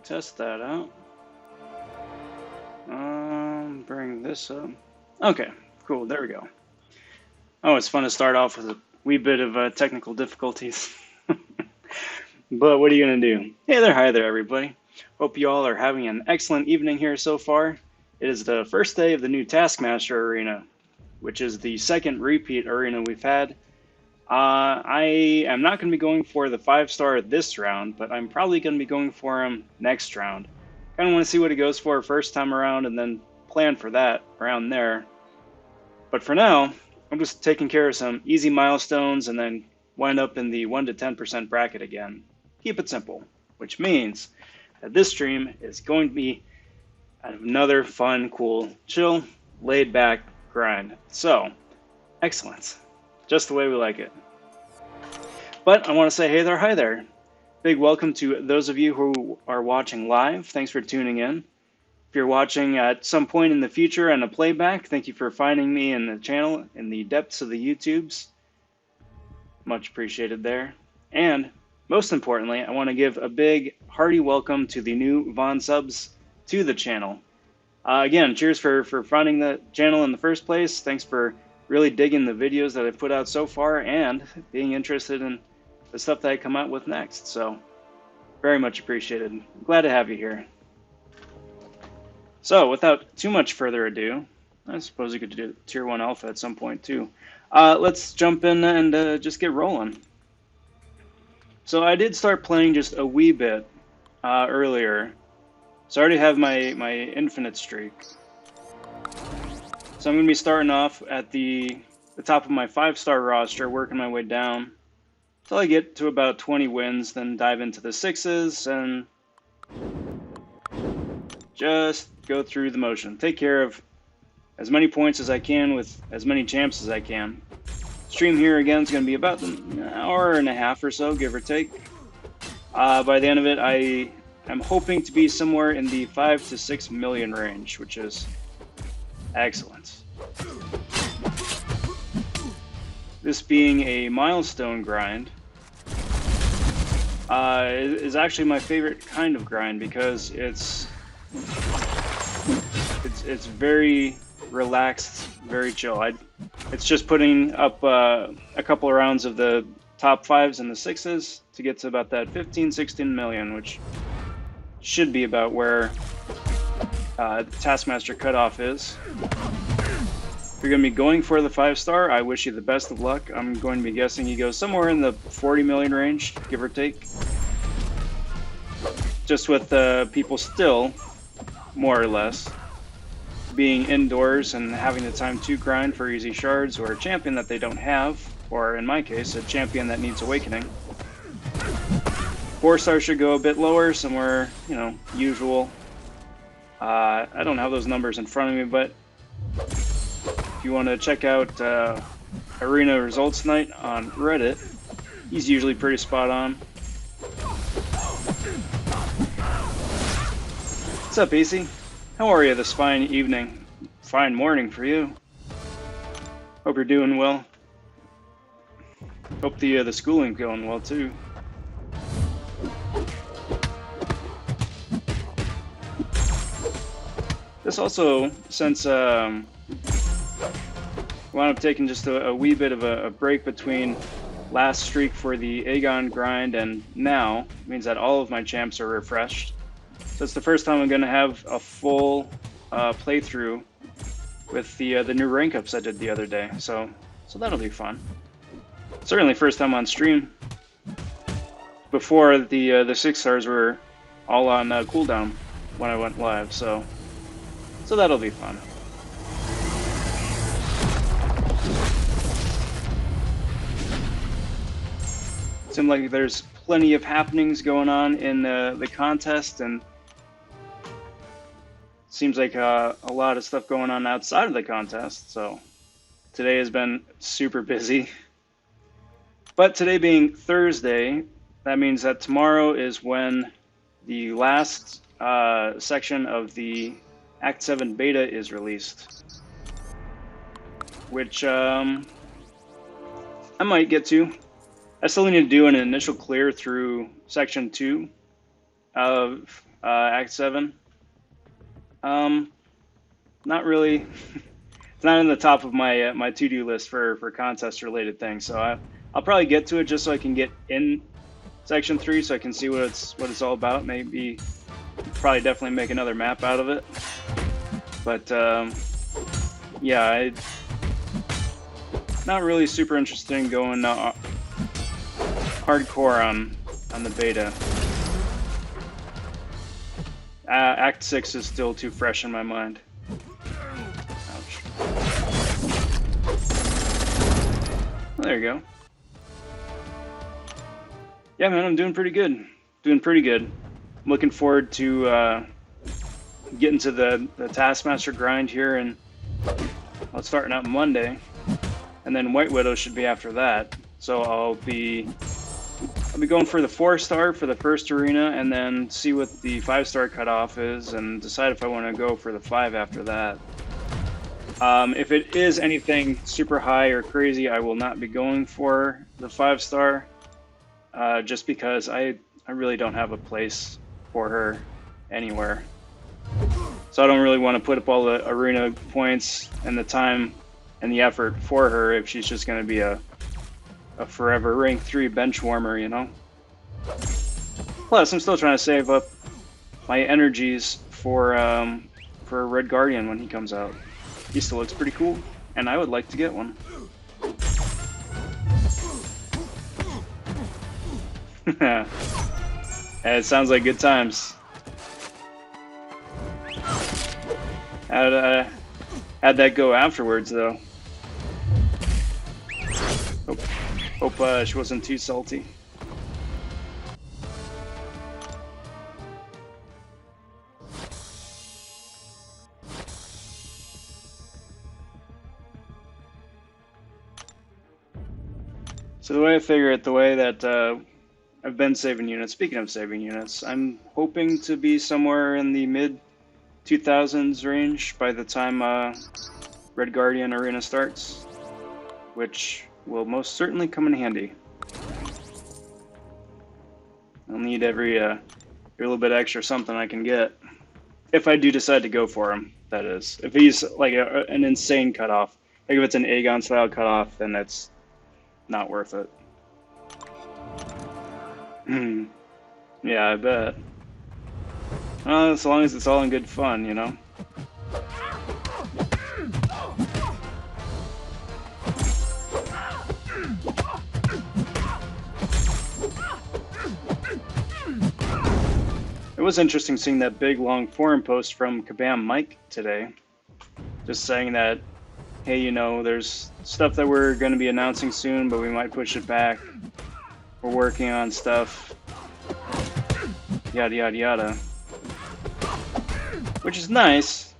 test that out. Bring this up. Okay, cool. There we go. Oh, it's fun to start off with a wee bit of technical difficulties. But what are you going to do? Hey there, hi there, everybody. Hope you all are having an excellent evening here so far. It is the first day of the new Taskmaster arena, which is the second repeat arena we've had. I am not going to be going for the 5-star this round, but I'm probably going to be going for him next round. Kind of want to see what he goes for first time around and then plan for that around there. But for now, I'm just taking care of some easy milestones and then wind up in the 1 to 10% bracket again. Keep it simple, which means that this stream is going to be another fun, cool, chill, laid back grind. So, excellent. Just the way we like it. But I want to say hey there, hi there. Big welcome to those of you who are watching live. Thanks for tuning in. If you're watching at some point in the future and a playback, thank you for finding me in the channel in the depths of the YouTubes. Much appreciated there. And most importantly, I want to give a big hearty welcome to the new Von subs to the channel. Again, cheers for finding the channel in the first place. Thanks for really digging the videos that I've put out so far and being interested in the stuff that I come out with next. So, very much appreciated. Glad to have you here. So, without too much further ado, I suppose you could do Tier 1 Alpha at some point too. Let's jump in and just get rolling. So I did start playing just a wee bit earlier. So I already have my infinite streak. So I'm going to be starting off at the top of my 5-star roster, working my way down until I get to about 20 wins, then dive into the 6s and just go through the motion. Take care of as many points as I can with as many champs as I can. Stream here again is going to be about an hour and a half or so, give or take. By the end of it, I am hoping to be somewhere in the 5 to 6 million range, which is excellent. This being a milestone grind is actually my favorite kind of grind because it's very relaxed, very chill. It's just putting up a couple of rounds of the top 5s and the 6s to get to about that 15, 16 million, which should be about where the Taskmaster cutoff is. If you're going to be going for the 5-star, I wish you the best of luck. I'm going to be guessing he goes somewhere in the 40 million range, give or take. Just with people still, more or less, being indoors and having the time to grind for easy shards or a champion that they don't have, or in my case, a champion that needs awakening. 4-star should go a bit lower, somewhere, usual. I don't have those numbers in front of me, but if you want to check out Arena Results Night on Reddit, he's usually pretty spot on. What's up, AC? How are you this fine evening? Fine morning for you. Hope you're doing well. Hope the schooling's going well too. This also, since wound up taking just a wee bit of a break between last streak for the Aegon grind and now, means that all of my champs are refreshed. So it's the first time I'm going to have a full playthrough with the new rank ups I did the other day. So that'll be fun. Certainly first time on stream. Before the 6-stars were all on cooldown when I went live. So that'll be fun. Seems like there's plenty of happenings going on in the contest, and seems like a lot of stuff going on outside of the contest. So today has been super busy. But today being Thursday, that means that tomorrow is when the last section of the Act 7 beta is released, which I might get to. I still need to do an initial clear through Section 2 of Act 7. Not really. It's not in the top of my my to-do list for contest-related things. So I'll probably get to it just so I can get in Section 3, so I can see what it's all about. Maybe, probably definitely make another map out of it. But yeah, not really super interested in going hardcore on the beta. Act 6 is still too fresh in my mind. Ouch. Well, there you go. Yeah, man, I'm doing pretty good. Doing pretty good. I'm looking forward to getting to the Taskmaster grind here, and well, it's starting out Monday, and then White Widow should be after that. So I'll be going for the 4-star for the first arena, and then see what the 5-star cutoff is, and decide if I want to go for the 5 after that. If it is anything super high or crazy, I will not be going for the 5-star, just because I really don't have a place for her anywhere. So I don't really want to put up all the arena points and the time and the effort for her if she's just going to be a forever rank 3 bench warmer, you know? Plus, I'm still trying to save up my energies for Red Guardian when he comes out. He still looks pretty cool, and I would like to get one. Yeah, it sounds like good times. How'd that go afterwards, though? Hope she wasn't too salty. So the way I figure it, the way that I've been saving units, speaking of saving units, I'm hoping to be somewhere in the mid-2000s range by the time Red Guardian Arena starts, which will most certainly come in handy. I'll need every little bit extra something I can get, if I do decide to go for him, that is. If he's like an insane cutoff, like if it's an Aegon-style cutoff, then it's not worth it. Yeah, I bet. As long as it's all in good fun, you know? It was interesting seeing that big, long forum post from Kabam Mike today. Just saying that, hey, you know, there's stuff that we're going to be announcing soon, but we might push it back. We're working on stuff. Yada, yada, yada. Which is nice.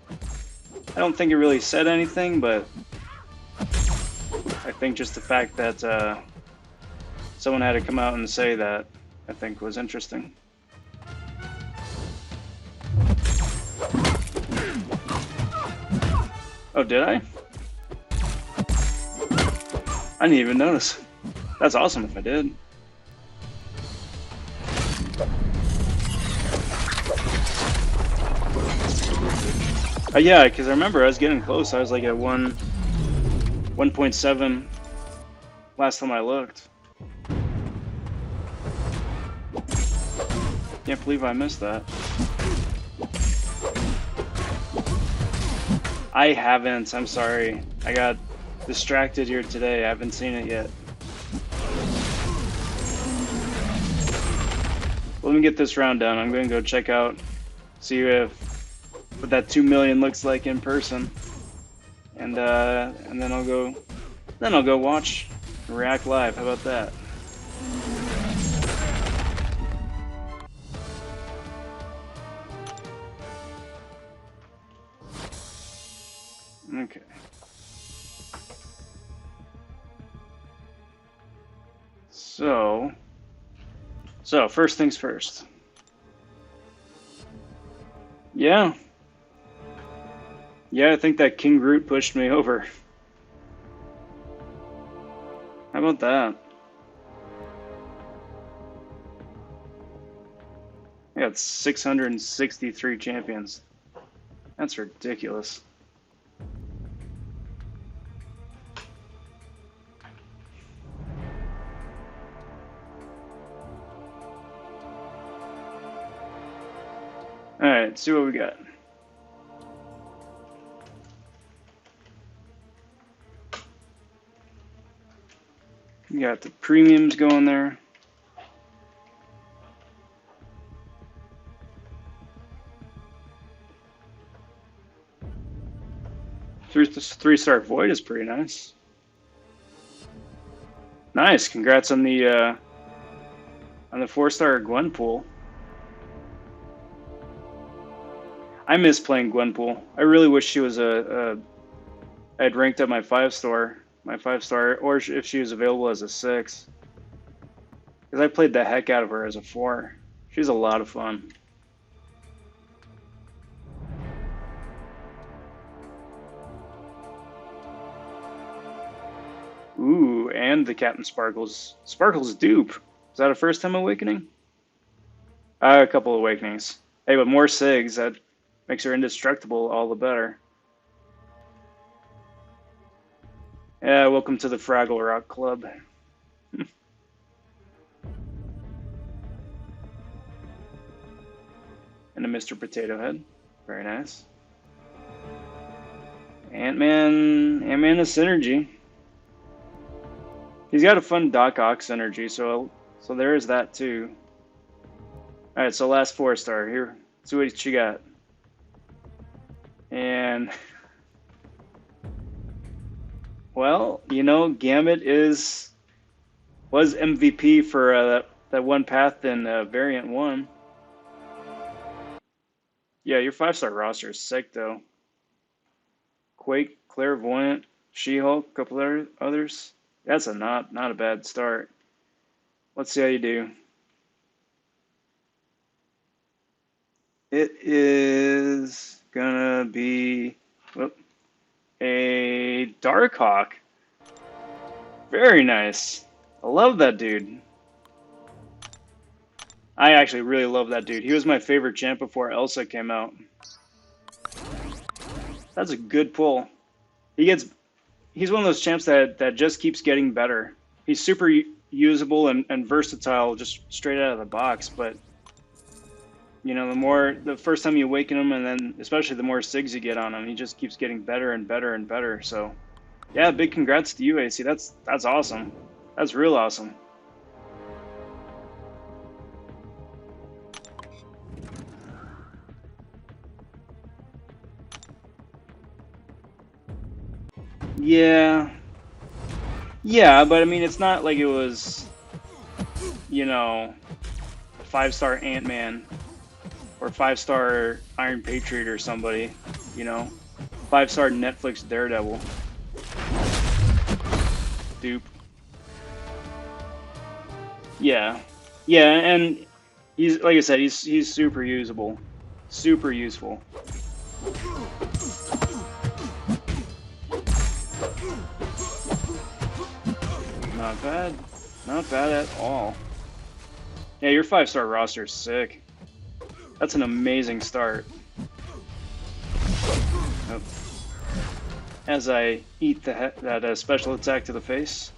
I don't think it really said anything, but I think just the fact that someone had to come out and say that, I think was interesting. Oh, did I? I didn't even notice. That's awesome if I did. Yeah, because I remember I was getting close. I was like at 1.7 last time I looked. Can't believe I missed that. I haven't. I'm sorry. I got distracted here today. I haven't seen it yet. Let me get this round done. I'm going to go check out, see what that 2 million looks like in person, and then I'll go watch and react live. How about that? Okay. So first things first. Yeah. Yeah, I think that King Groot pushed me over. How about that? I got 663 champions. That's ridiculous. Alright, let's see what we got. We got the premiums going there. Three-star Void is pretty nice. Nice, congrats on the 4-star Gwenpool. I miss playing Gwenpool. I really wish she was I'd ranked up my 5-star, or if she was available as a 6. Because I played the heck out of her as a 4. She's a lot of fun. Ooh, and the Captain Sparkles dupe. Is that a first-time awakening? A couple awakenings. Hey, but more SIGs, that makes her indestructible all the better. Yeah, welcome to the Fraggle Rock Club. And a Mr. Potato Head. Very nice. Ant-Man is synergy. He's got a fun Doc Ock synergy, so there is that too. Alright, so last 4-star. Here, let's see what she got. And well, you know, Gambit was MVP for that one path in Variant 1. Yeah, your 5-star roster is sick though. Quake, Clairvoyant, She-Hulk, a couple others. That's not a bad start. Let's see how you do. It is gonna be a Darkhawk. Very nice. I love that dude. I actually really love that dude. He was my favorite champ before Elsa came out. That's a good pull. He's one of those champs that just keeps getting better. He's super usable and versatile just straight out of the box, but you know, the first time you awaken him, and then especially the more SIGs you get on him, he just keeps getting better and better and better. So yeah, big congrats to you, AC. That's awesome. That's real awesome. Yeah, but I mean, it's not like it was, you know, 5-star Ant-Man or 5-star Iron Patriot or somebody, you know, 5-star Netflix Daredevil. Dupe. Yeah, and he's, like I said, he's super usable, super useful. Not bad at all. Yeah, your 5-star roster is sick. That's an amazing start. Oh. As I eat that special attack to the face.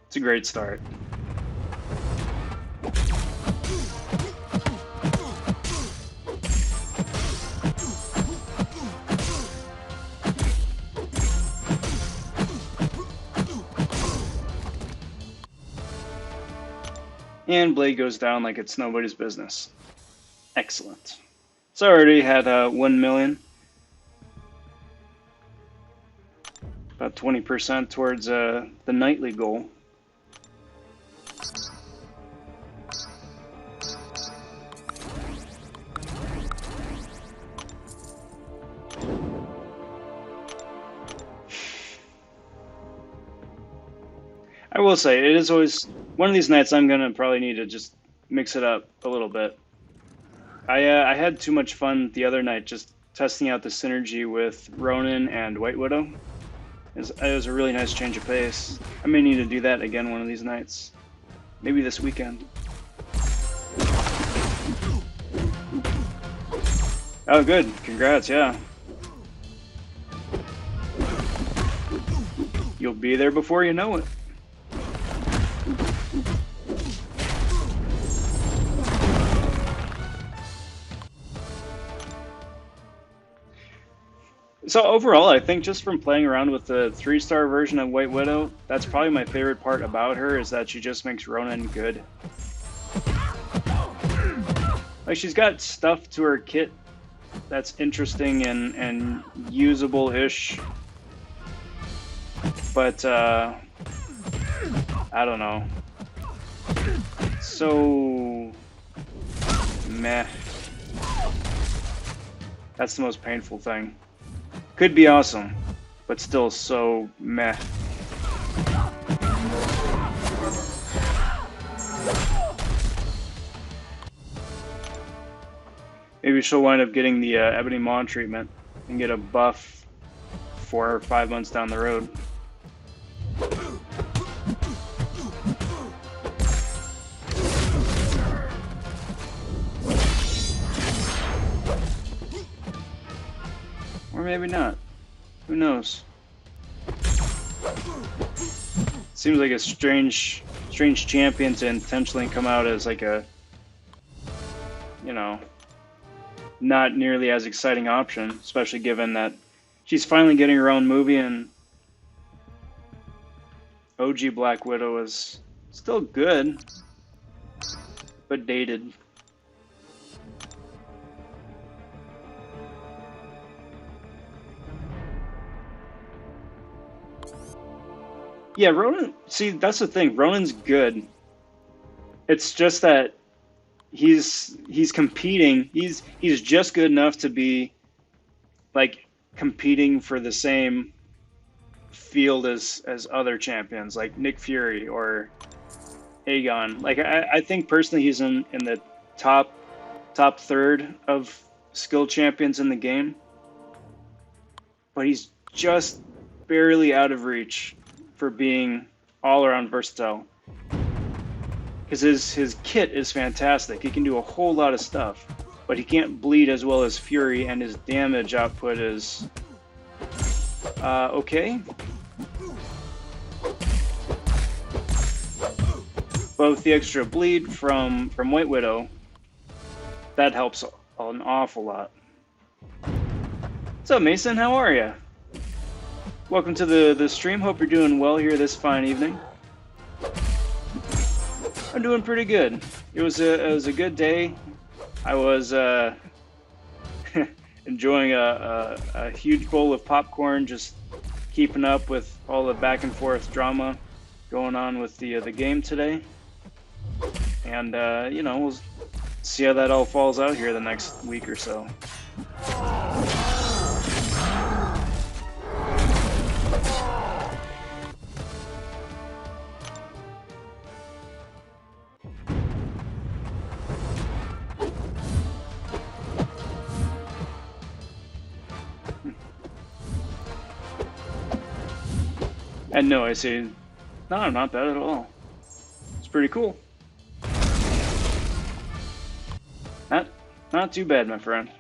It's a great start. And Blade goes down like it's nobody's business. Excellent. So I already had 1 million. About 20% towards the nightly goal. I will say, it is always one of these nights I'm gonna probably need to just mix it up a little bit. I had too much fun the other night just testing out the synergy with Ronin and White Widow. It was a really nice change of pace. I may need to do that again one of these nights. Maybe this weekend. Oh, good. Congrats, yeah. You'll be there before you know it. So overall, I think just from playing around with the 3-star version of White Widow, that's probably my favorite part about her, is that she just makes Ronan good. Like, she's got stuff to her kit that's interesting and usable-ish. But, I don't know. So... meh. That's the most painful thing. Could be awesome, but still so meh. Maybe she'll wind up getting the Ebony Maw treatment and get a buff 4 or 5 months down the road. Or maybe not. Who knows? Seems like a strange champion to intentionally come out as like a, you know, not nearly as exciting option, especially given that she's finally getting her own movie, and OG Black Widow is still good, but dated. Yeah, Ronan, see, that's the thing. Ronan's good. It's just that he's competing. He's just good enough to be like competing for the same field as other champions like Nick Fury or Aegon. Like I think personally he's in the top third of skill champions in the game. But he's just barely out of reach for being all around versatile. Because his kit is fantastic. He can do a whole lot of stuff, but he can't bleed as well as Fury, and his damage output is okay. But with the extra bleed from White Widow, that helps an awful lot. What's up, Mason? How are you? Welcome to the stream. Hope you're doing well here this fine evening. I'm doing pretty good. It was a good day. I was enjoying a huge bowl of popcorn, just keeping up with all the back and forth drama going on with the game today. And you know, we'll see how that all falls out here the next week or so. And no, I say, no, not bad at all. It's pretty cool. Not too bad, my friend.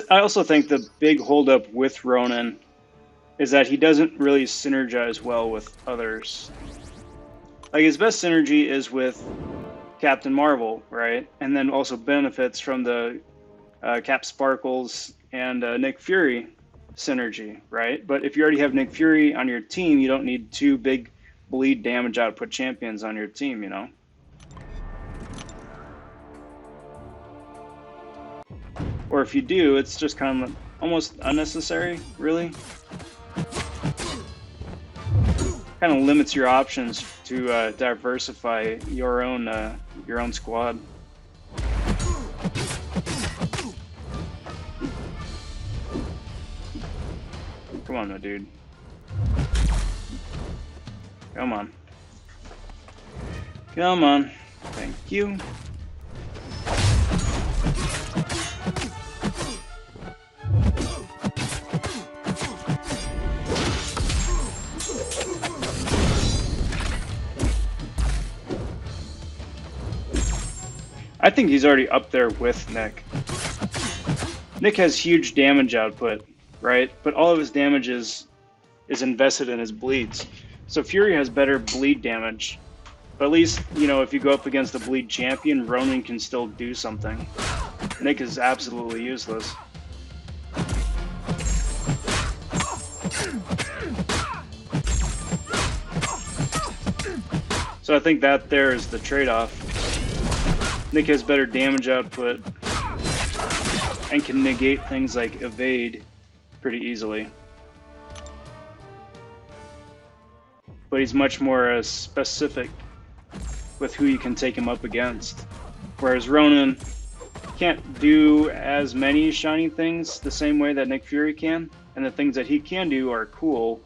I also think the big holdup with Ronan is that he doesn't really synergize well with others. Like, his best synergy is with Captain Marvel, right? And then also benefits from the Cap Sparkles and Nick Fury synergy, right? But if you already have Nick Fury on your team, you don't need two big bleed damage output champions on your team, you know? Or if you do, it's just kind of almost unnecessary, really. Kind of limits your options to diversify your own squad. Come on, my dude. Come on. Come on. Thank you. I think he's already up there with Nick. Nick has huge damage output, right? But all of his damage is invested in his bleeds. So Fury has better bleed damage. But at least, you know, if you go up against a bleed champion, Ronan can still do something. Nick is absolutely useless. So I think that there is the trade-off. Nick has better damage output and can negate things like evade pretty easily. But he's much more specific with who you can take him up against. Whereas Ronan can't do as many shiny things the same way that Nick Fury can, and the things that he can do are cool,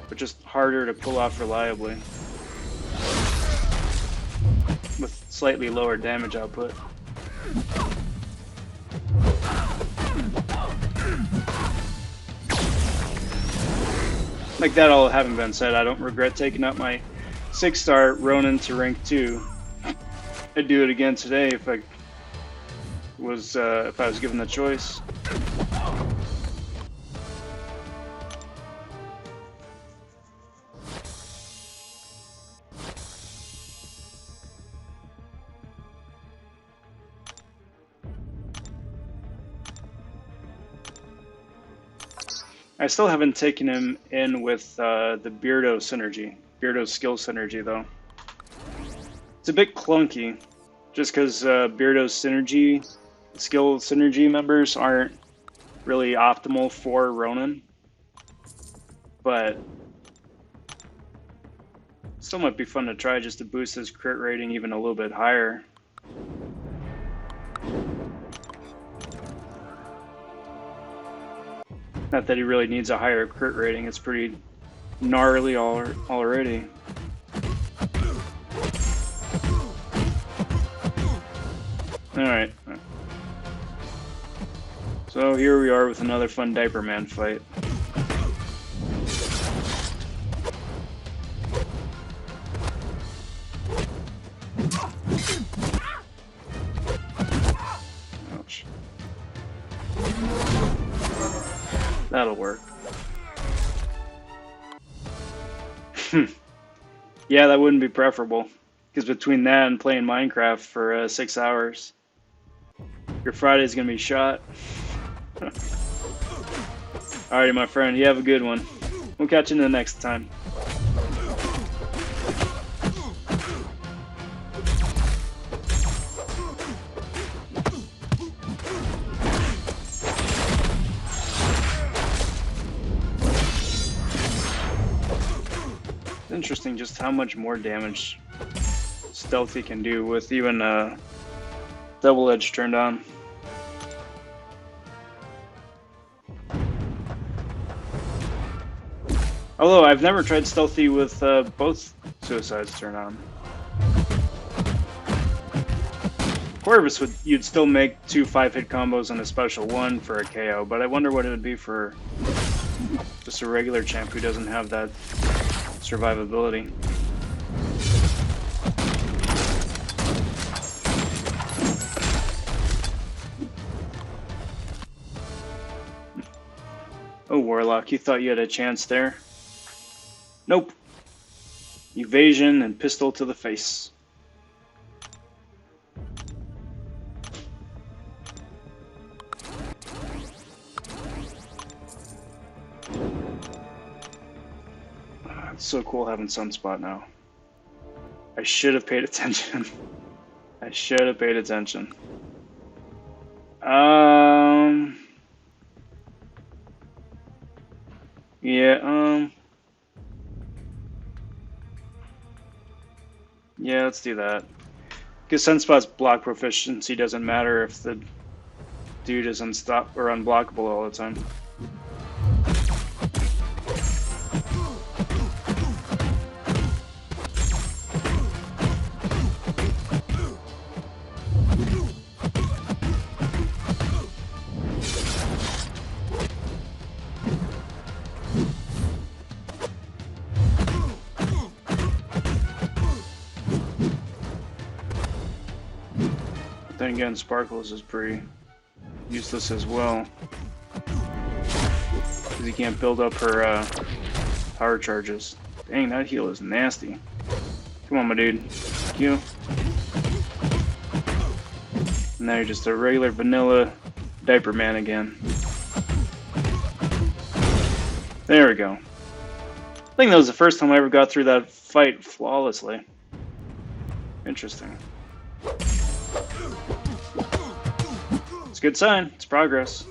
but just harder to pull off reliably, with slightly lower damage output. Like that all having been said, I don't regret taking up my 6-star Ronin to rank 2. I'd do it again today if I was given the choice. I still haven't taken him in with the Beardo synergy. Beardo's skill synergy, though. It's a bit clunky, just because Beardo's skill synergy members aren't really optimal for Ronan. But still might be fun to try just to boost his crit rating even a little bit higher. Not that he really needs a higher crit rating, it's pretty gnarly already. Alright. So here we are with another fun Diaper Man fight. Ouch. That'll work. Yeah, that wouldn't be preferable. Because between that and playing Minecraft for 6 hours, your Friday's gonna be shot. Alrighty, my friend, you have a good one. We'll catch you in the next time. Interesting just how much more damage Stealthy can do with even Double Edge turned on. Although I've never tried Stealthy with both Suicides turned on. Corvus you'd still make 2 5-hit combos and a special one for a KO, but I wonder what it would be for just a regular champ who doesn't have that survivability. Oh, Warlock, you thought you had a chance there? Nope. Evasion and pistol to the face. It's so cool having Sunspot now. I should have paid attention. I should have paid attention. Yeah, yeah, let's do that. Because Sunspot's block proficiency doesn't matter if the dude is unblockable all the time. But then again, Sparkles is pretty useless as well. Because you can't build up her power charges. Dang, that heal is nasty. Come on, my dude. Thank you. And now you're just a regular vanilla diaper man again. There we go. I think that was the first time I ever got through that fight flawlessly. Interesting. It's a good sign. It's progress.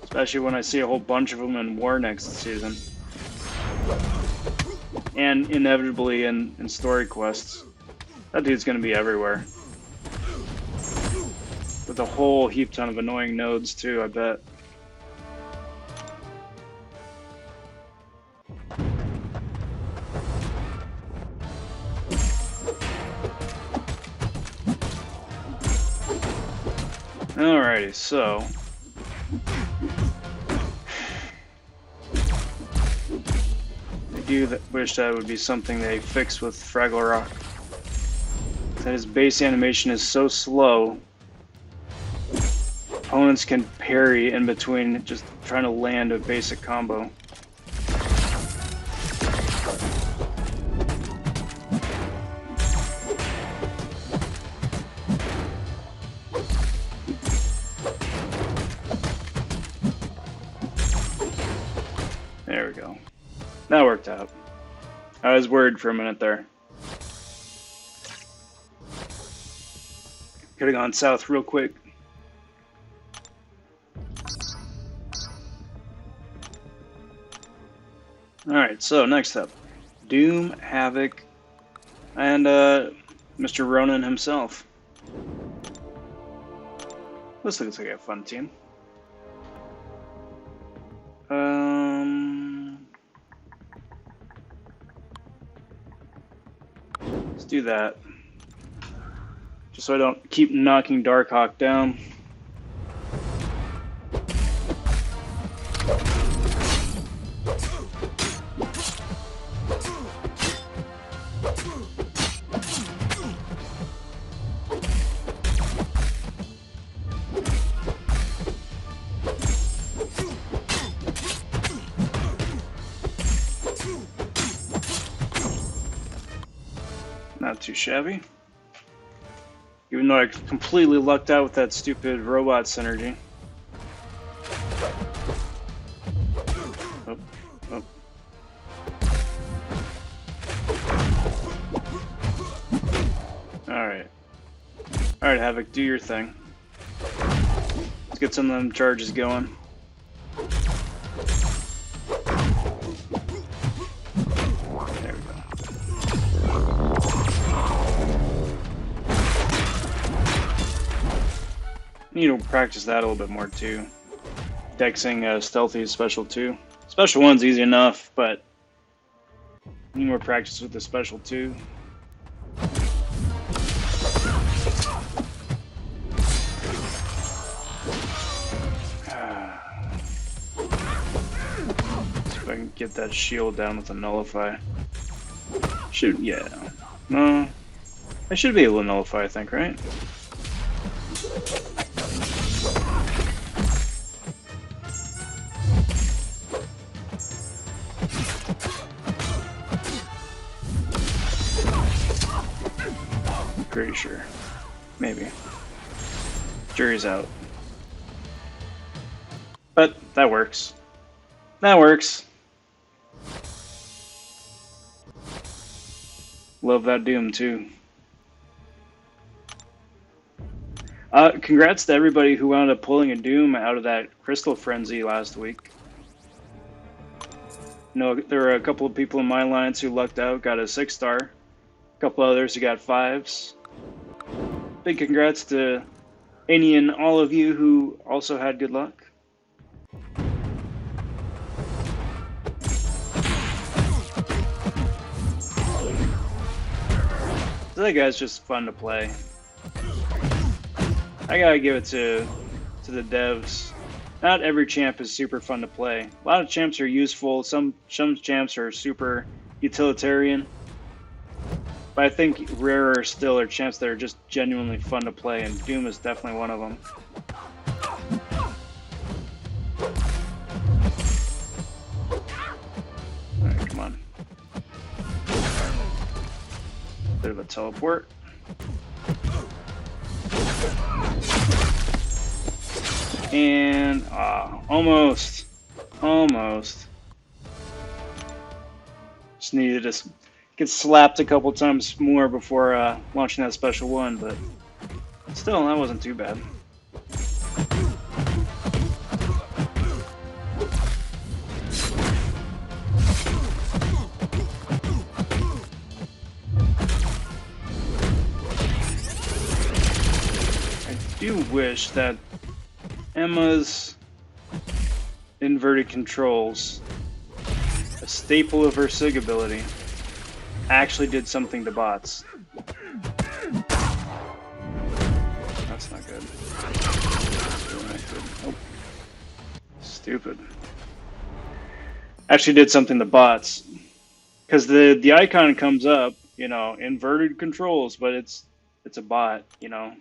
Especially when I see a whole bunch of them in War next season. And inevitably in story quests. That dude's gonna be everywhere. With a whole heap ton of annoying nodes too, I bet. Alrighty, so I do wish that would be something they fix with Fraggle Rock. That his base animation is so slow, opponents can parry in between just trying to land a basic combo. There we go. That worked out. I was worried for a minute there. Could have gone south real quick. Alright, so next up. Doom, Havoc, and Mr. Ronan himself. This looks like a fun team. Let's do that. Just so I don't keep knocking Darkhawk down. Not too shabby. Even though I completely lucked out with that stupid robot synergy. Oh, oh. Alright. Alright, Havoc, do your thing. Let's get some of them charges going. There we go. Need to practice that a little bit more too. Dexing stealthy is special too. Special one's easy enough, but need more practice with the special too. See if I can get that shield down with a nullify. Shoot, yeah. No, I should be able to nullify, I think, right? Pretty sure. Maybe. Jury's out. But that works. That works. Love that Doom too. Congrats to everybody who wound up pulling a Doom out of that Crystal Frenzy last week. You know, there were a couple of people in my alliance who lucked out, got a 6-star. A couple others who got 5s. Big congrats to any and all of you who also had good luck. That guy's just fun to play. I gotta give it to the devs. Not every champ is super fun to play. A lot of champs are useful. Some champs are super utilitarian. But I think rarer still are champs that are just genuinely fun to play, and Doom is definitely one of them. Alright, come on. Bit of a teleport. And, almost. Almost. Just needed to get slapped a couple times more before launching that special one, but still, that wasn't too bad. I do wish that Emma's inverted controls, a staple of her SIG ability, actually did something to bots. That's not good. Oh. Stupid. Actually did something to bots. Because the icon comes up, you know, inverted controls, but it's a bot, you know.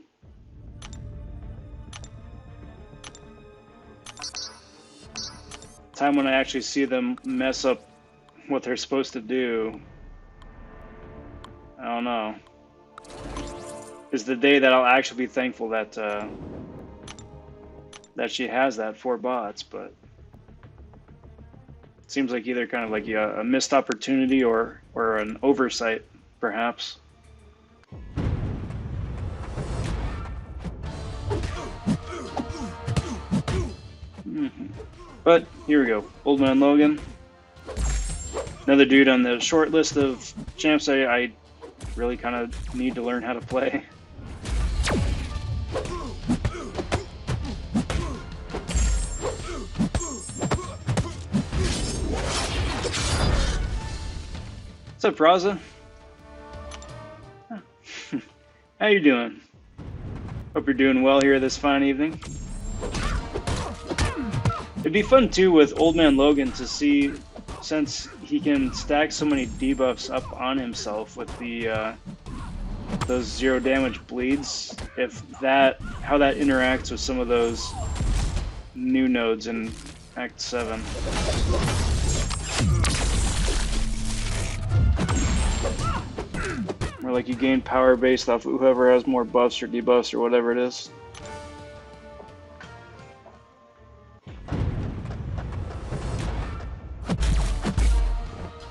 Time when I actually see them mess up what they're supposed to do, I don't know, is the day that I'll actually be thankful that that she has that for bots. But it seems like either kind of like a missed opportunity or an oversight, perhaps. But here we go, Old Man Logan. Another dude on the short list of champs I really kind of need to learn how to play. What's up, Raza? How you doing? Hope you're doing well here this fine evening. It'd be fun too with Old Man Logan to see, since he can stack so many debuffs up on himself with the those 0 damage bleeds, if how that interacts with some of those new nodes in Act 7. Where like you gain power based off of whoever has more buffs or debuffs or whatever it is.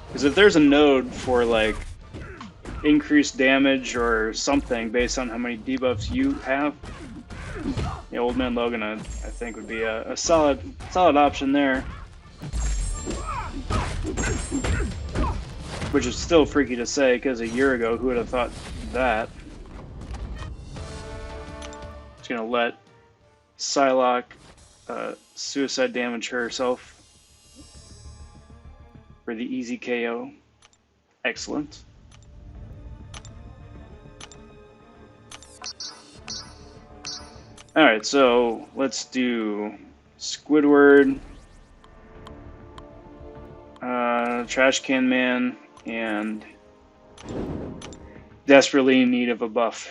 Because if there's a node for like increased damage or something based on how many debuffs you have, the Old Man Logan I think would be a solid option there. Which is still freaky to say, because a year ago, who would have thought that? Just gonna let Psylocke suicide damage herself for the easy KO. Excellent. Alright, so let's do Squidward, Trash Can Man, and desperately in need of a buff.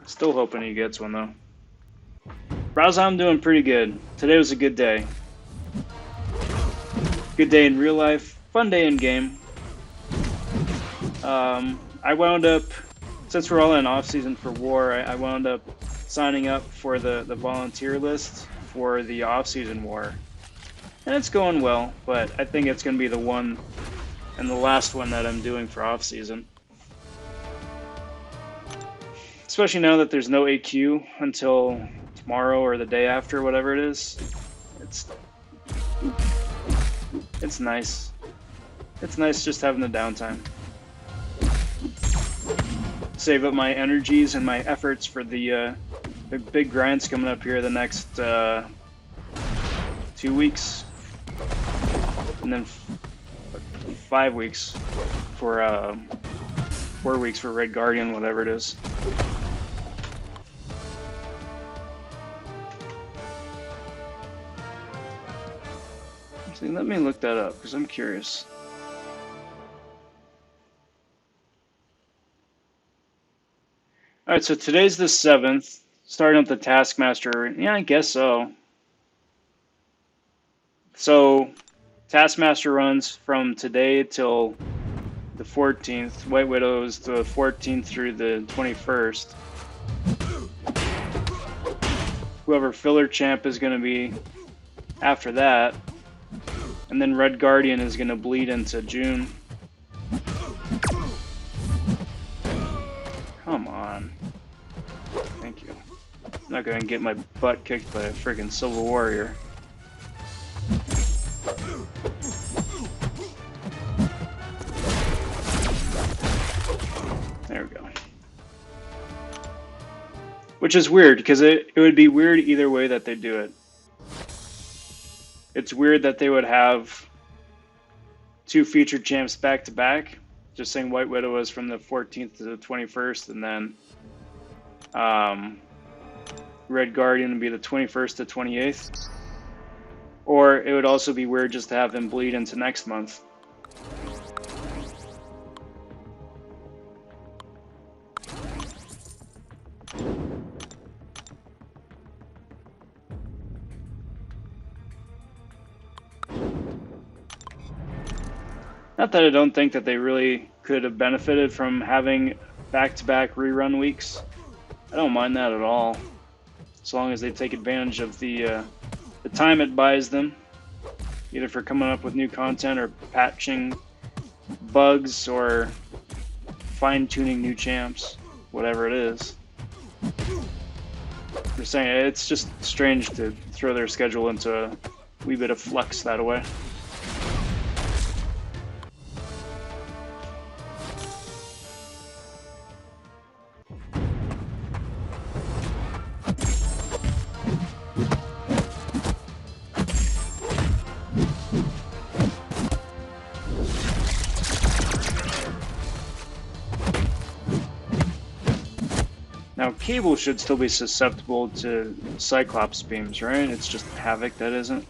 Still hoping he gets one though. Browser, I'm doing pretty good. Today was a good day. Good day in real life, fun day in game. I wound up, since we're all in off season for war, I wound up signing up for the volunteer list for the off season war. And it's going well, but I think it's going to be the one and the last one that I'm doing for off season. Especially now that there's no AQ until tomorrow or the day after, whatever it is. It's nice. It's nice just having the downtime. Save up my energies and my efforts for the big grinds coming up here the next 2 weeks. And then 5 weeks for 4 weeks for Red Guardian, whatever it is. See, let me look that up because I'm curious. All right, so today's the 7th. Starting up the Taskmaster. Yeah, I guess so. So, Taskmaster runs from today till the 14th. White Widow is the 14th through the 21st. Whoever filler champ is going to be after that. And then Red Guardian is going to bleed into June. Come on. Thank you. I'm not going to get my butt kicked by a friggin' Silver Warrior. There we go. Which is weird, because it would be weird either way that they do it. It's weird that they would have 2 featured champs back to back. Just saying White Widow is from the 14th to the 21st, and then Red Guardian would be the 21st to 28th. Or it would also be weird just to have them bleed into next month. Not that I don't think that they really could have benefited from having back-to-back rerun weeks. I don't mind that at all, as long as they take advantage of the time it buys them, either for coming up with new content or patching bugs or fine-tuning new champs, whatever it is. I'm just saying, it's just strange to throw their schedule into a wee bit of flux that way. Now, Cable should still be susceptible to Cyclops beams, right? It's just Havoc that isn't.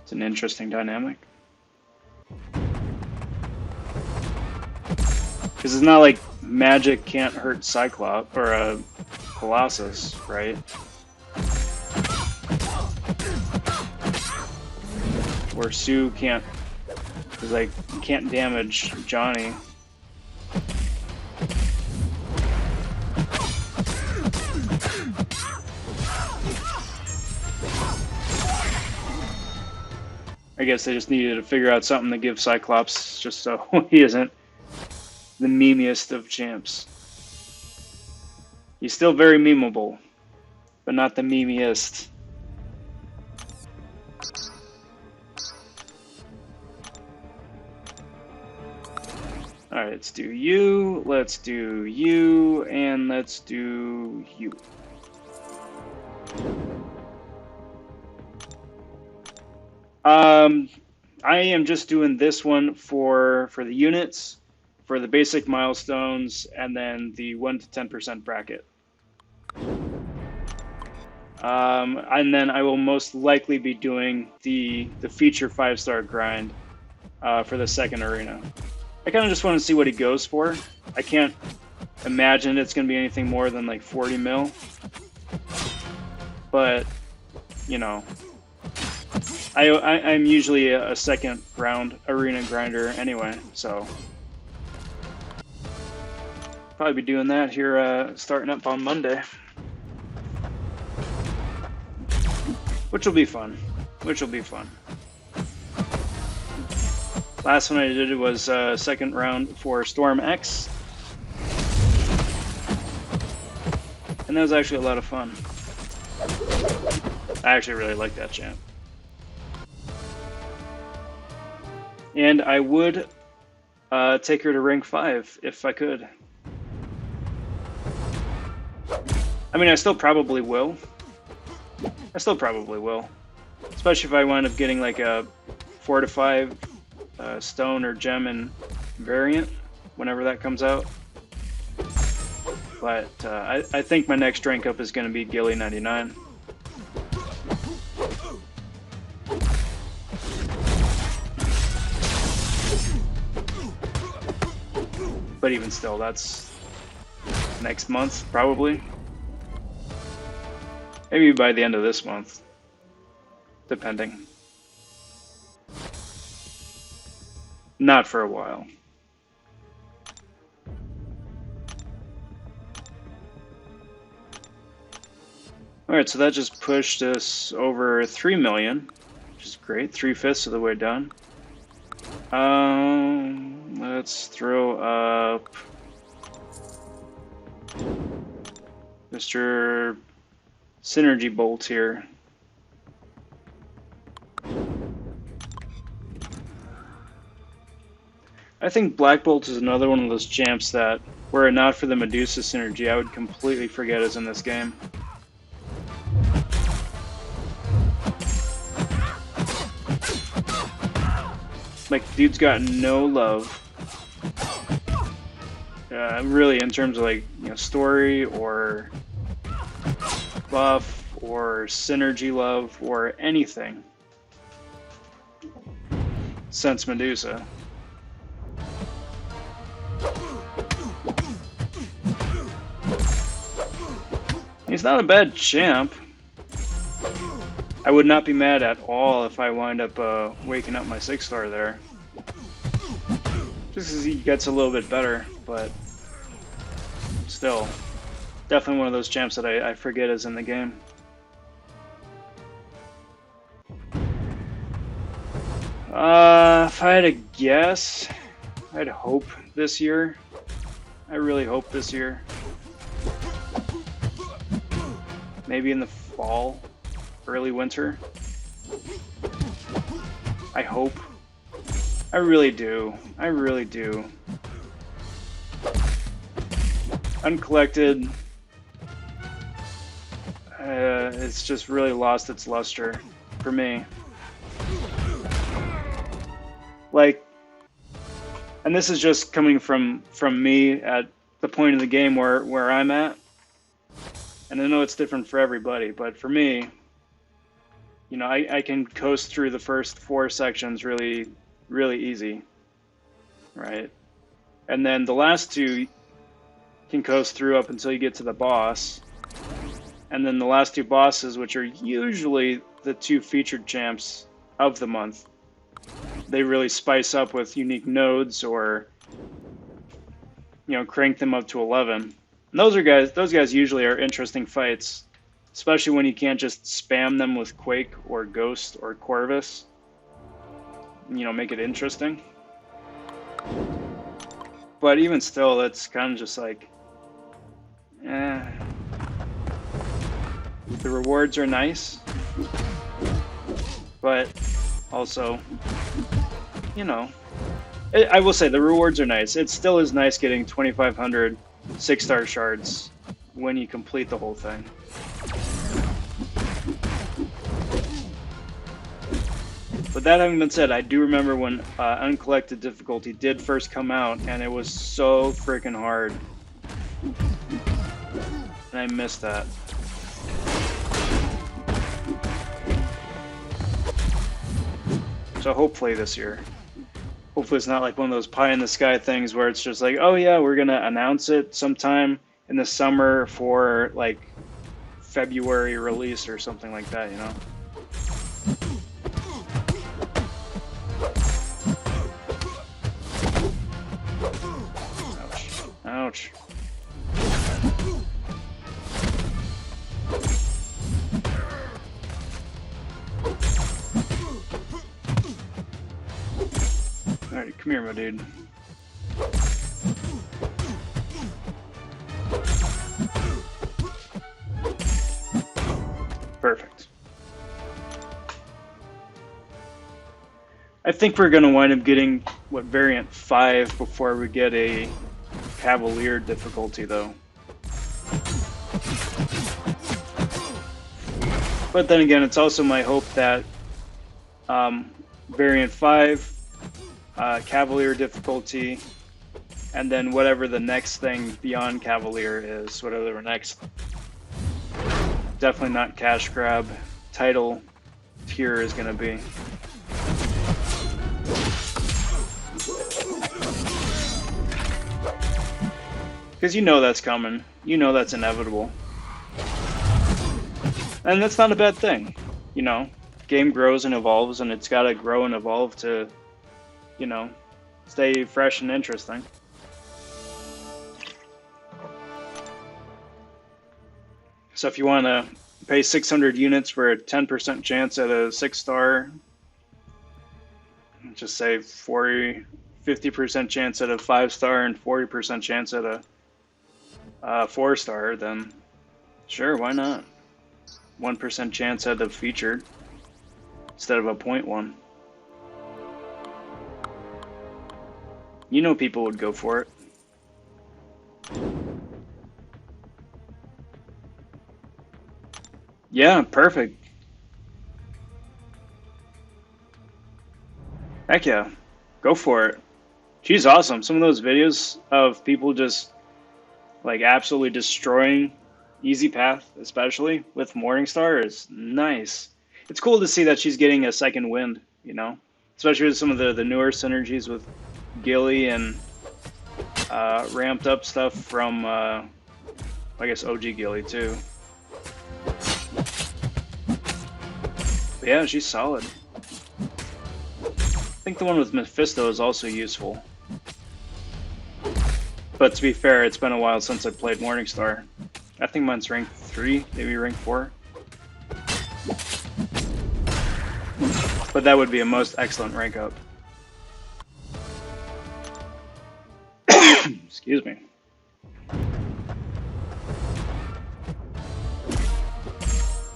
It's an interesting dynamic. Because it's not like magic can't hurt Cyclops or Colossus, right? Or Sue can't. Because, like, you can't damage Johnny. I guess they just needed to figure out something to give Cyclops just so he isn't the memeiest of champs. He's still very memeable, but not the memeiest. Alright, let's do you, and let's do you. I am just doing this one for the units, for the basic milestones, and then the 1 to 10% bracket. And then I will most likely be doing the feature 5-star grind for the second arena. I kind of just want to see what he goes for. I can't imagine it's going to be anything more than like 40 mil. But, you know, I'm usually a second round arena grinder anyway, so probably be doing that here starting up on Monday. Which will be fun. Last one I did was second round for Storm X. And that was actually a lot of fun. I actually really like that champ. And I would take her to rank 5 if I could. I mean, I still probably will. Especially if I wind up getting like a 4 to 5 stone or gem and variant whenever that comes out. But I think my next rank up is going to be Gilly 99. But even still, that's next month, probably. Maybe by the end of this month, depending. Not for a while. Alright, so that just pushed us over 3 million, which is great, 3/5 of the way done. Let's throw up Mr. Synergy Bolt here. I think Black Bolt is another one of those champs that, were it not for the Medusa synergy, I would completely forget is in this game. Like, dude's got no love. Really, in terms of like, you know, story or buff or synergy love or anything since Medusa. He's not a bad champ. I would not be mad at all if I wind up waking up my 6-star there. Just because he gets a little bit better, but still. Definitely one of those champs that I forget is in the game. If I had to guess, I'd hope this year. I really hope this year. Maybe in the fall, early winter. I hope. I really do. I really do. Uncollected. It's just really lost its luster for me. Like, and this is just coming from me at the point of the game where I'm at. And I know it's different for everybody, but for me, you know, I can coast through the first 4 sections really, really easy, right? And then the last 2 can coast through up until you get to the boss. And then the last 2 bosses, which are usually the 2 featured champs of the month, they really spice up with unique nodes or, you know, crank them up to 11. And those guys usually are interesting fights, especially when you can't just spam them with Quake or Ghost or Corvus. You know, make it interesting. But even still, it's kind of just like, eh. The rewards are nice, but also, you know, I will say the rewards are nice. It still is nice getting 2,500 6-star shards when you complete the whole thing. But that having been said, I do remember when uncollected difficulty did first come out, and it was so freaking hard. And I missed that. So hopefully this year. Hopefully it's not like one of those pie-in-the-sky things where it's just like, oh yeah, we're going to announce it sometime in the summer for like February release or something like that, you know? Ouch. Ouch. Alright, come here, my dude. Perfect. I think we're going to wind up getting, what, variant 5 before we get a Cavalier difficulty, though. But then again, it's also my hope that variant 5, Cavalier difficulty, and then whatever the next thing beyond Cavalier is, whatever the next, definitely not cash grab, title tier is going to be. Because you know that's coming. You know that's inevitable. And that's not a bad thing. You know, game grows and evolves, and it's got to grow and evolve to, you know, stay fresh and interesting. So if you want to pay 600 units for a 10% chance at a 6-star, just say 50% chance at a 5-star and 40% chance at a 4-star, then sure, why not? 1% chance at a featured instead of a 0.1. You know people would go for it. Yeah, perfect. Heck yeah. Go for it. She's awesome. Some of those videos of people just like absolutely destroying Easy Path, especially with Morningstar, is nice. It's cool to see that she's getting a second wind, you know? Especially with some of the newer synergies with Gilly and ramped up stuff from, I guess, OG Gilly too. But yeah, she's solid. I think the one with Mephisto is also useful. But to be fair, it's been a while since I played Morningstar. I think mine's rank 3, maybe rank 4. But that would be a most excellent rank up. Excuse me.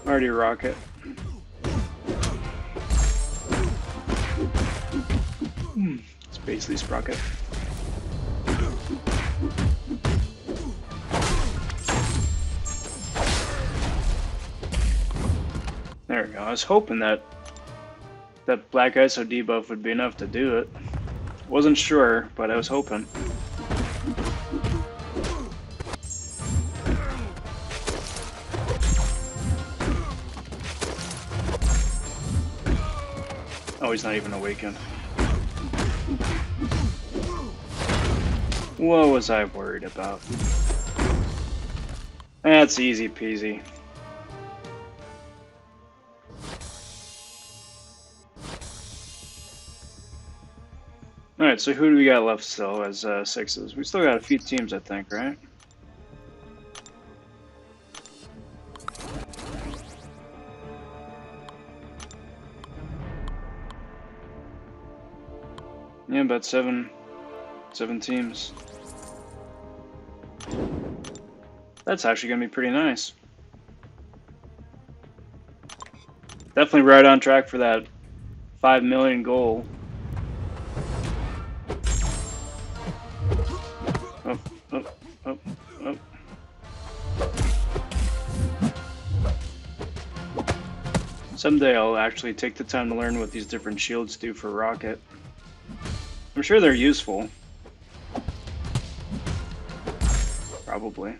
Already rocket. Space Lee Sprocket. There we go. I was hoping that Black ISO debuff would be enough to do it. Wasn't sure, but I was hoping. Oh, he's not even awakened. What was I worried about? That's easy peasy. Alright, so who do we got left still as 6s? We still got a few teams, I think, right? Yeah, about seven teams. That's actually gonna be pretty nice. Definitely right on track for that 5 million goal. Oh, oh, oh, oh. Someday I'll actually take the time to learn what these different shields do for Rocket. I'm sure they're useful. Probably.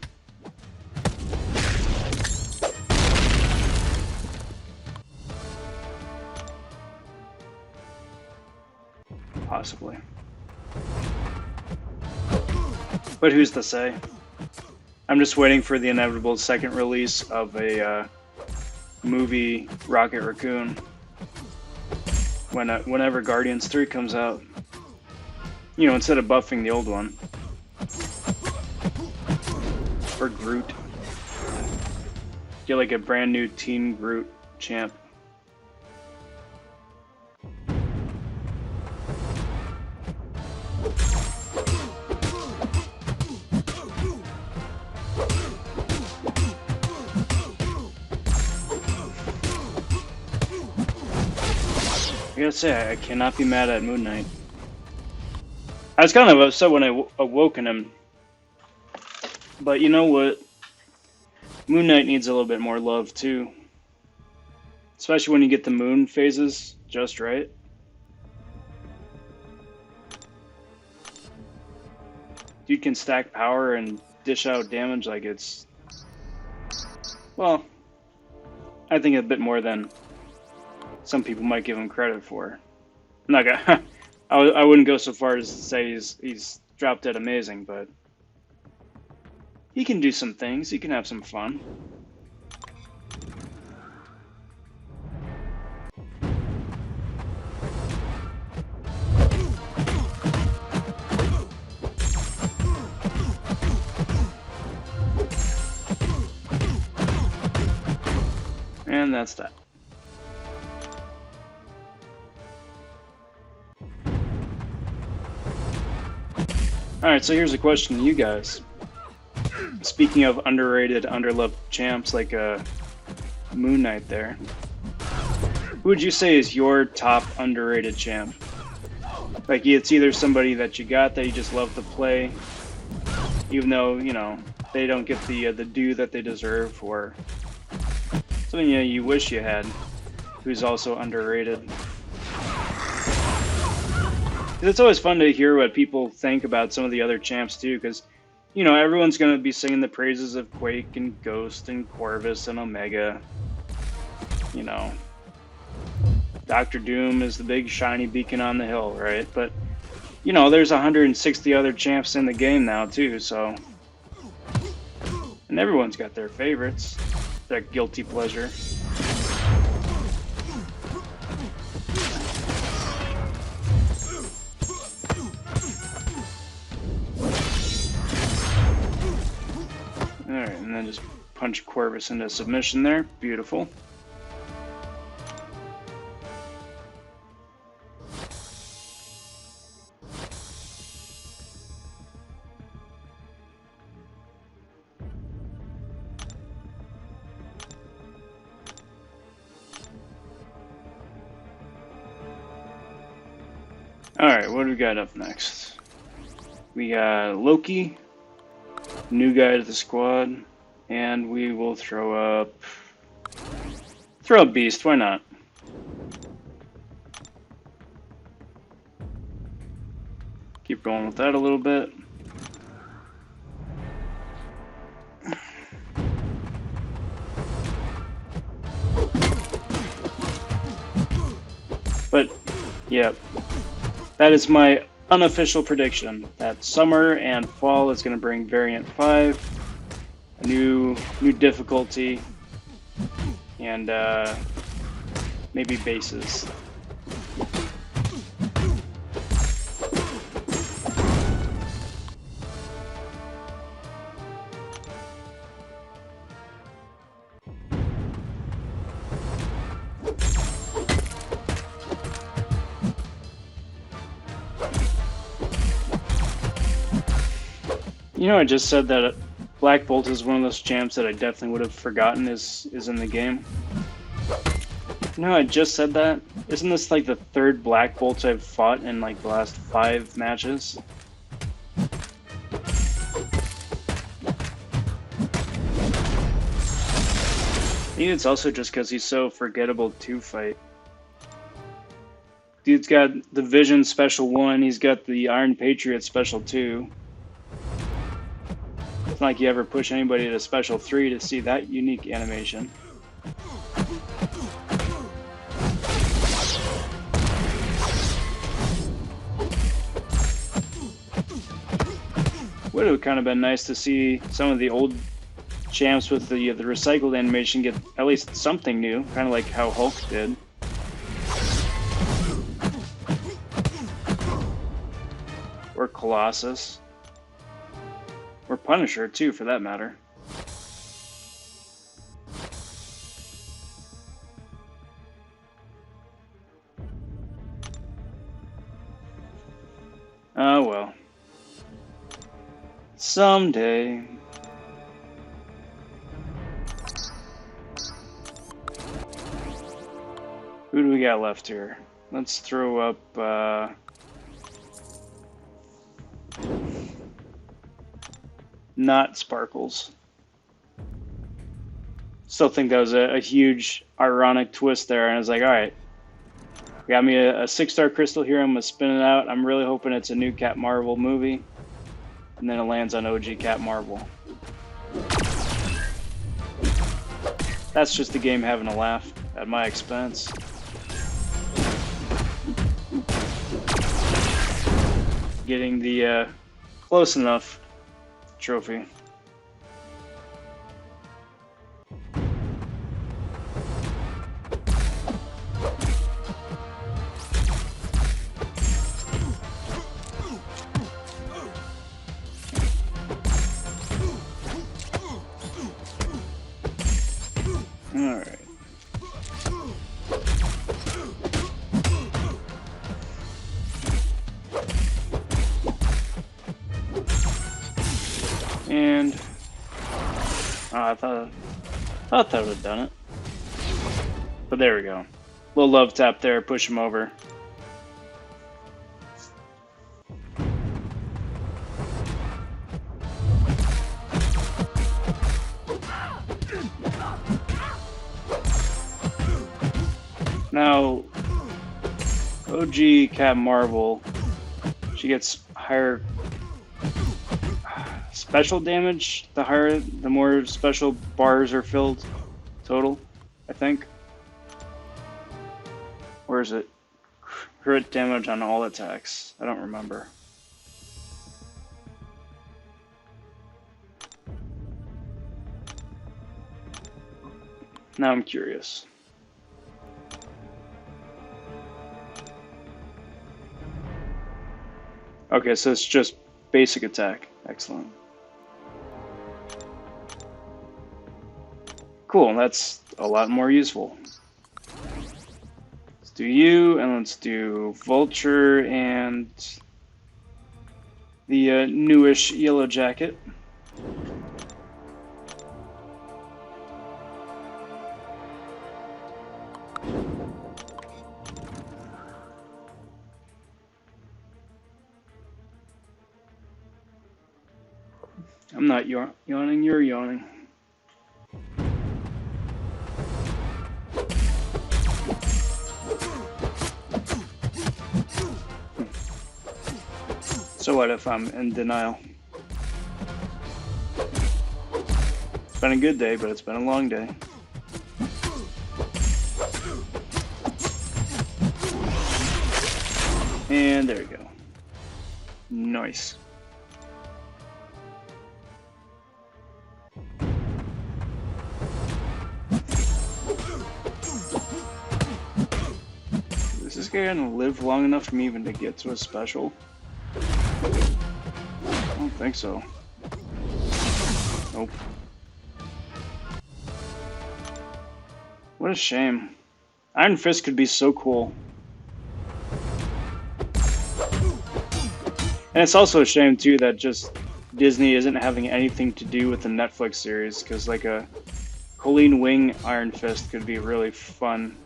Possibly. But who's to say? I'm just waiting for the inevitable second release of a movie Rocket Raccoon whenever Guardians 3 comes out. You know, instead of buffing the old one. Or Groot. Get like a brand new Team Groot champ. I gotta say, I cannot be mad at Moon Knight. I was kind of upset when I awoken him. But you know what? Moon Knight needs a little bit more love too. Especially when you get the moon phases just right. Dude can stack power and dish out damage like it's... Well, I think a bit more than some people might give him credit for. I'm not gonna... I wouldn't go so far as to say he's drop dead amazing, but He can do some things. He can have some fun. And that's that. Alright, so here's a question to you guys. Speaking of underrated, underloved champs like Moon Knight there, who would you say is your top underrated champ? Like, it's either somebody that you got that you just love to play, even though, you know, they don't get the due that they deserve, or something you wish you had, who's also underrated. It's always fun to hear what people think about some of the other champs too, because, you know, everyone's going to be singing the praises of Quake and Ghost and Corvus and Omega. You know, Dr. Doom is the big shiny beacon on the hill, right? But, you know, there's 160 other champs in the game now too, so... And everyone's got their favorites, their guilty pleasure. Alright, and then just punch Corvus into submission there. Beautiful. Alright, what do we got up next? We got Loki, new guy to the squad, and we will throw up Beast, why not? Keep going with that a little bit. But, yeah, that is my unofficial prediction that summer and fall is going to bring variant 5, a new difficulty, and maybe bases. You know, I just said that Black Bolt is one of those champs that I definitely would have forgotten is in the game. No, I just said that. Isn't this like the third Black Bolt I've fought in like the last 5 matches? I think it's also just because he's so forgettable to fight. Dude's got the Vision Special 1, he's got the Iron Patriot Special 2. It's not like you ever push anybody to Special 3 to see that unique animation. Would have kind of been nice to see some of the old champs with the recycled animation get at least something new, kind of like how Hulk did. Or Colossus. Or Punisher, too, for that matter. Oh, well. Someday. Who do we got left here? Let's throw up, not Sparkles. Still think that was a huge ironic twist there, and I was like, alright. Got me a 6-star crystal here, I'm gonna spin it out. I'm really hoping it's a new Cat Marvel movie. And then it lands on OG Cat Marvel. That's just the game having a laugh at my expense. Getting the close enough trophy. And I thought that would have done it. But there we go. Little love tap there, push him over. Now, OG Cat Marvel, she gets higher special damage the more special bars are filled total, I think. Or is it crit damage on all attacks? I don't remember. Now I'm curious. Okay, so it's just basic attack. Excellent. Cool, that's a lot more useful. Let's do you, and let's do Vulture and the newish Yellow Jacket. I'm not yawning, you're yawning. So what if I'm in denial? It's been a good day, but it's been a long day. And there we go. Nice. Is this guy gonna live long enough for me even to get to a special? I don't think so. Nope. What a shame. Iron Fist could be so cool. And it's also a shame too that just Disney isn't having anything to do with the Netflix series, because like a Colleen Wing Iron Fist could be really fun.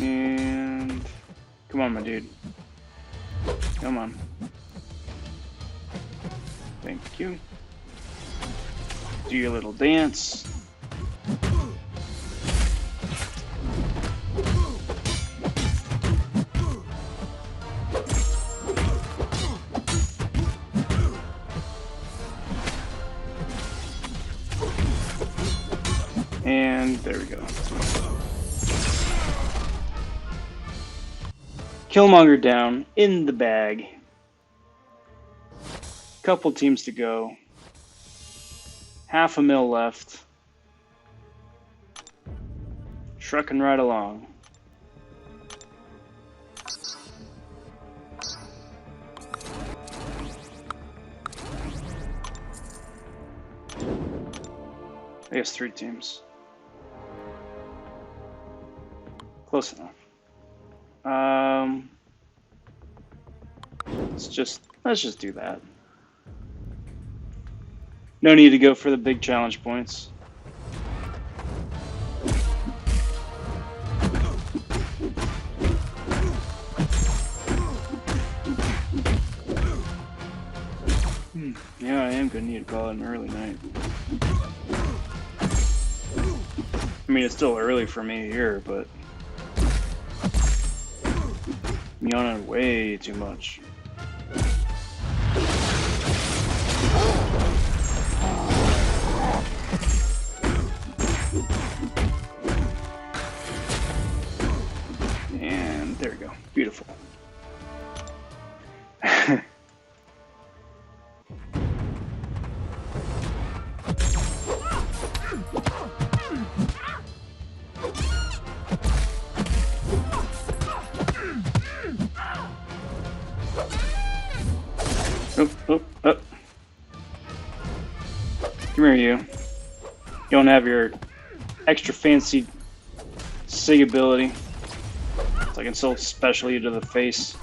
And come on, my dude. Come on. Thank you. Do your little dance. And there we go. Killmonger down, in the bag. Couple teams to go. $500,000 left. Trucking right along. I guess 3 teams. Close enough. Let's just do that. No need to go for the big challenge points. Yeah, I am gonna need to call it an early night. I mean, it's still early for me here, but I'm yawning way too much. And there we go. Beautiful. Come here, you. You don't have your extra fancy SIG ability. So I can still special you to the face.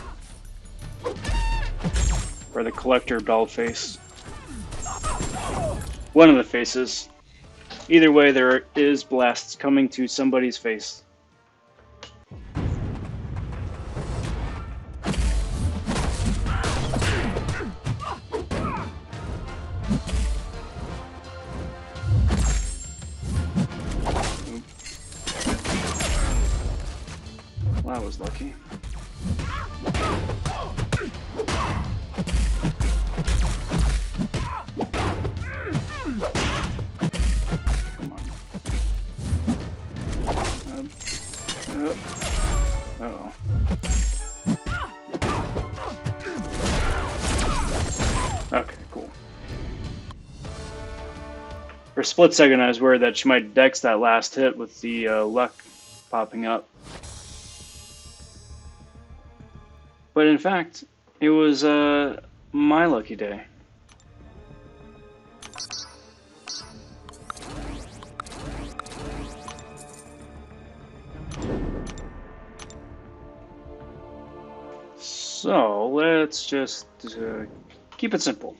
Or the collector doll face. One of the faces. Either way, there is blasts coming to somebody's face. Well, I was lucky. Uh-oh. Okay, cool. For a split second, I was worried that she might dex that last hit with the luck popping up. But in fact, it was my lucky day. So let's just keep it simple.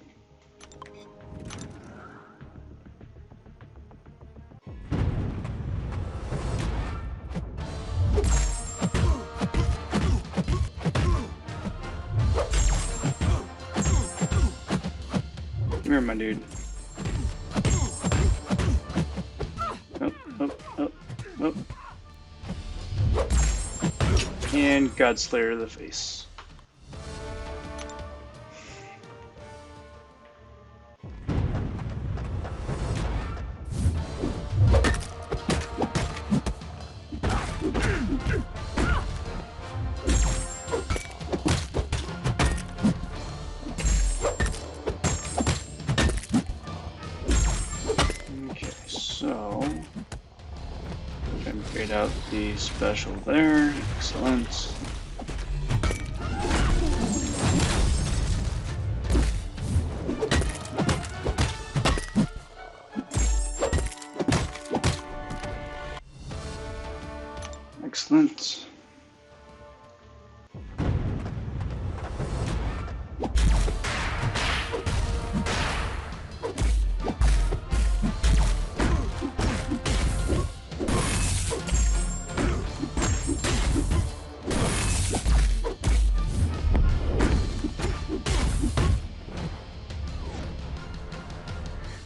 Come here, my dude. Up, up, up, up. And Godslayer to the face. Fade out the special there. Excellent. Excellent.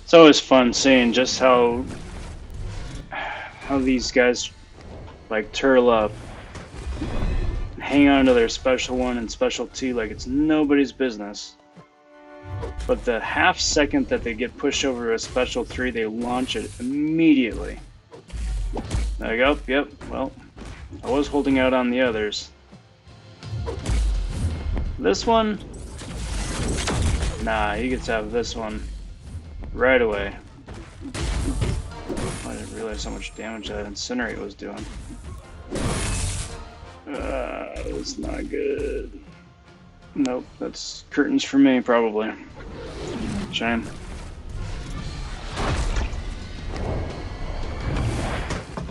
It's always fun seeing just how these guys like turtle up, hang on to their special 1 and special 2 like it's nobody's business. But the half second that they get pushed over to a special 3, they launch it immediately. There you go. Yep. Well, I was holding out on the others. This one, nah, he gets to have this one. Right away. I didn't realize how much damage that incinerate was doing. It's not good. Nope, that's curtains for me, probably. Shame.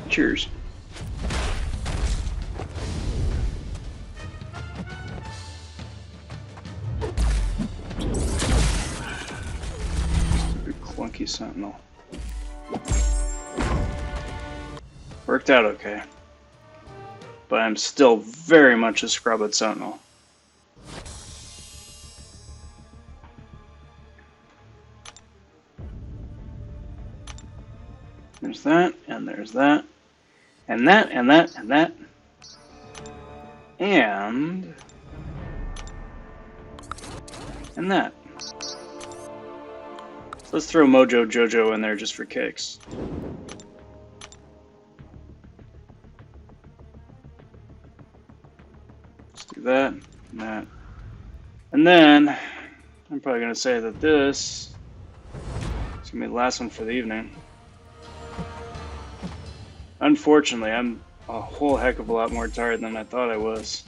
Cheers. Clunky sentinel. Worked out okay. But I'm still very much a scrub at sentinel. There's that, and there's that, and that, and that, and that. And that. So let's throw Mojo Jojo in there just for kicks. Let's do that, and that. And then, I'm probably going to say that this is going to be the last one for the evening. Unfortunately, I'm a whole heck of a lot more tired than I thought I was.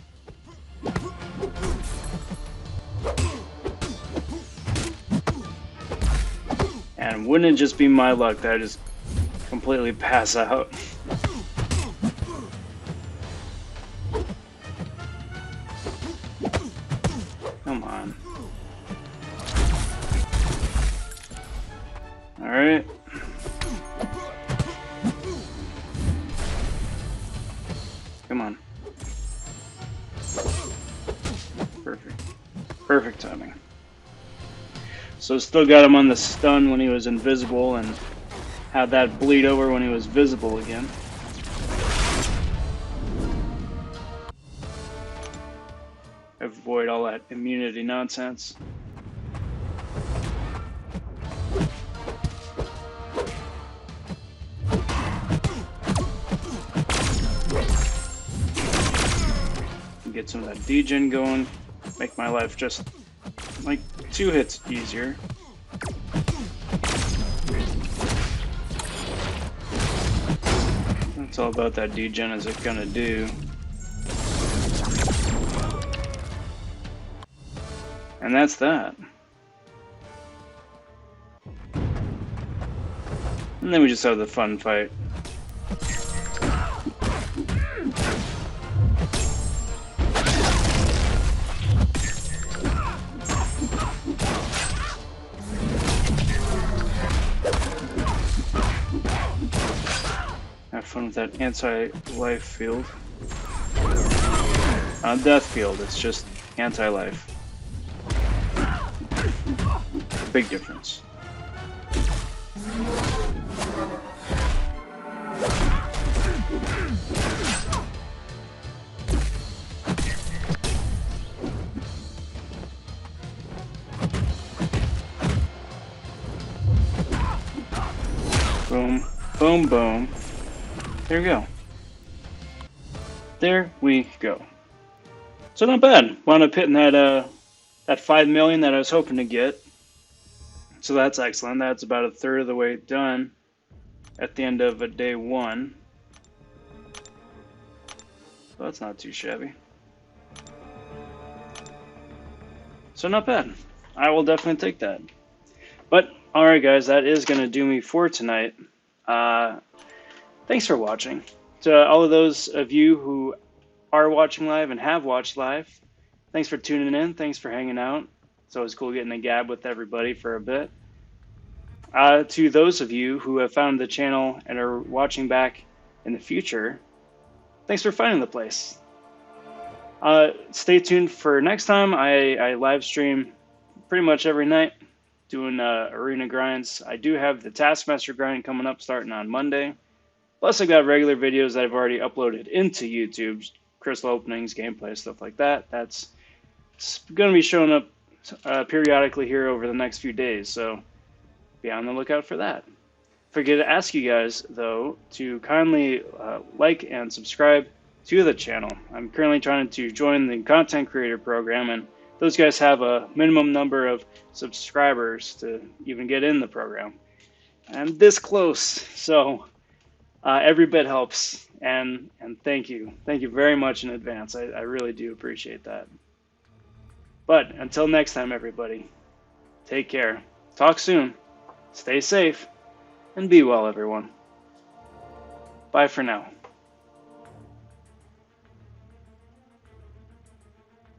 And And wouldn't it just be my luck that I just completely pass out? Come on. Alright. Come on. Perfect. Perfect timing. So still got him on the stun when he was invisible and had that bleed over when he was visible again. Avoid all that immunity nonsense. Get some of that degen going, make my life just like 2 hits easier. That's all about that degen is it gonna do. And that's that. And then we just have the fun fight. Have fun with that anti-life field. Not death field, it's just anti-life. Big difference. Boom, boom, boom. There we go. There we go. So not bad. Wound up hitting that 5 million that I was hoping to get. So that's excellent. That's about a third of the way done at the end of day 1. So that's not too shabby. So not bad. I will definitely take that. But alright guys, that is going to do me for tonight. Thanks for watching. To all of those of you who are watching live and have watched live, thanks for tuning in. Thanks for hanging out. It's always cool getting a gab with everybody for a bit. To those of you who have found the channel and are watching back in the future, thanks for finding the place. Stay tuned for next time. I live stream pretty much every night doing arena grinds. I do have the Taskmaster grind coming up starting on Monday. Plus I got regular videos that I've already uploaded into YouTube, crystal openings, gameplay, stuff like that. That's going to be showing up periodically here over the next few days, so be on the lookout for that. Forget to ask you guys, though, to kindly like and subscribe to the channel. I'm currently trying to join the content creator program, and those guys have a minimum number of subscribers to even get in the program. I'm this close, so every bit helps, and thank you. Thank you very much in advance. I really do appreciate that. But until next time, everybody, take care. Talk soon. Stay safe. And be well, everyone. Bye for now.